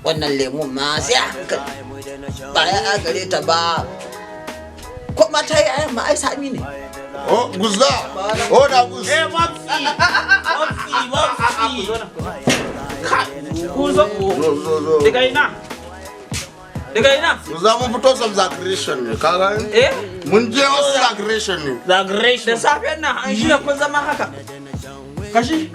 Wannan lemon ma sai hankali ba ya gare ta ba ko mata yayan ma ai sami ne. Oh guzda da guz Mopsi kuzo daga ina guzda mun fito some zagration ne kaga mun je wasu zagration ne da safiyan nan an shirya kun zama haka kashi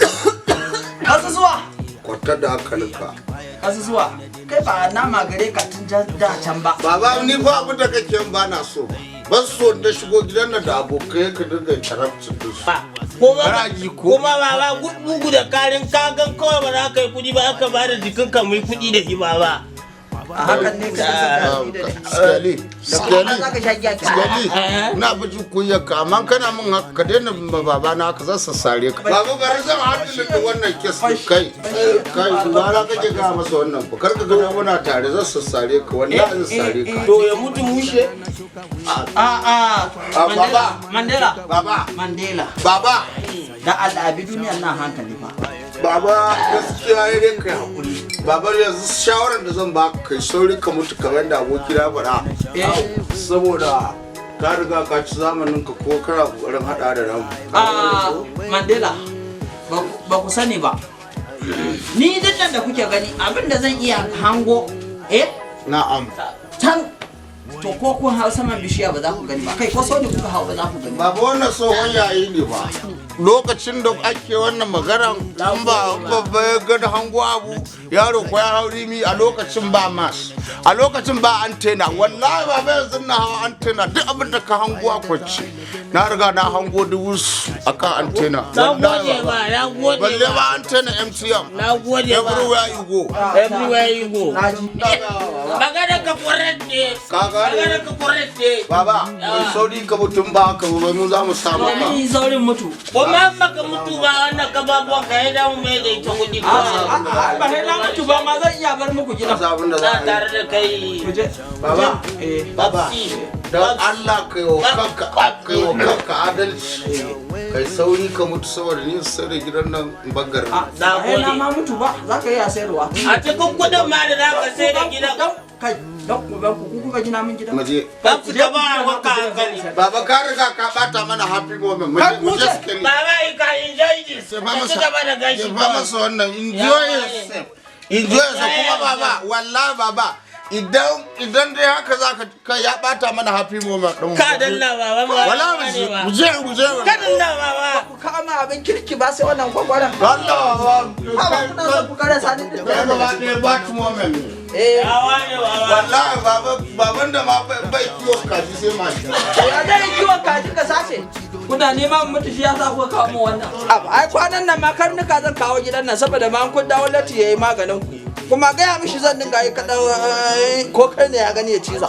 asusuwa kwata da hankalinka asusuwa kai ba nama gare ka tun da can ba. Baba ni fa abin da kake ba na so ban so da shigo gidan nan da abokai ka dinga tarabcin da su kuma baba gudu da karin kagan kawai ba za ka yi kudi ba aka ba da jikinka mai kudi da shi baba. A hakan ne ka skali na biji kuyarka amma kana min haka ka daina baba na haka zan sassare ka. Baba bari zan haɗu da wannan kes kai dubara kake ga masa wannan ba kar ka gana muna tare zan sassare ka wallahi zan sassare ka. To ya mutu mushe? Baba da al'abi duniyar nan hankali fa. Baba gaskiya ya dai kai hakuri. Baba yanzu shawarar da zan ba kai sauri ka mutu kamar da aboki na faɗa. Saboda ka riga ka ci zamanin ka ko kana kokarin hada da ramu. Mandela ba ku sani ba. Ni duk da kuke gani abin da zan iya hango na'am. Can to ko kun hau saman bishiya ba za ku gani ba kai ko ne kuka hau ba za ku gani. Baba wannan tsohon yayi ne ba. Lokacin da ake wannan magaran an ba babba ya gada hango abu yaro ko ya hauri mi a lokacin ba mas a lokacin ba antena wallahi baba yanzu na hawa antena duk abin da ka hango a kwacce na riga na hango dubus akan antena. Na gode balle ba antena MTN. Na gode ba everywhere you go magana ka korrect baba sauri ka mutum ba ka ba mu za mu samu ba ni saurin mutu kuma maka mutu ba wannan ka babuwan ka ya damu mai da ita kudi ba sai na mutu ba ma zan iya bar muku gidan za tare da kai baba don Allah kai wa kanka adalci kai sauri ka mutu saboda ni sai da gidan nan bagar na gode na ma mutu ba za ka iya sayarwa a cikin kudin ma da za ka sai da gidan kai don ku kuka gina min gidan maje ka fita ba wanka hankali baba ka riga ka bata mana happy moment maje skeli baba ka enjoy this ka gaba da gashi ba masa wannan enjoy yourself kuma baba wallahi baba idan dai haka zaka ka ya bata mana happy moment din ka dalla baba wallahi muje ka dalla baba ku kama abin kirki ba sai wannan kwakwaran Allah baba kuna son ku kare sanin da gaba ɗaya bat moment wallahi baban da ma bai kiwo kaji sai ma ya dai kiwo kaji ka sace kuna neman mutu shi ya sa ku kawo mu wannan ai kwanan nan ma karnuka zan kawo gidan nan saboda ma kun dawo lati yayi maganin ku kuma gaya mishi zan dinga yi kaɗan ko kai ne ya gani ya ciza